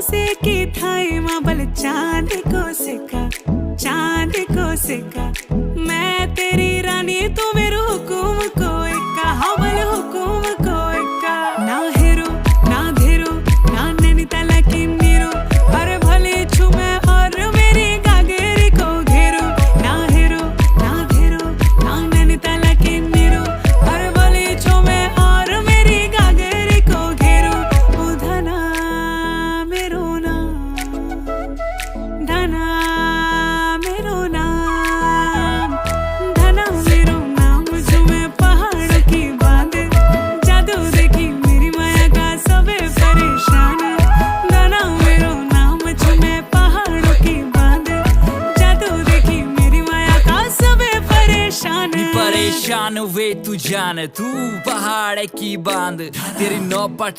से की थाई माबल चांद को सिक्का मैं तेरी रानी तू मेरू हुकुम को इक्का हवल हुकुम को इक्का ना हेरो ना धेरो ना नैनीताल की नीरो अरे भले छू मैं और मेरी गागेरी को घेरो ना हेरो ना धेरो ना नैनीताल की नीरो अरे भले छू मैं और मेरी गागेरी को घेरो ओ धना मेरो नाम धना मेरो नाम धना मेरो नाम झूमे पहाड़ों की बांध जादू देखी मेरी माया का सबे परेशान धना मेरो नाम झूमे पहाड़ों की बांध जादू देखी मेरी माया का सबे परेशान परेशान वे तू जान तू पहाड़ की बांध तेरी नौपट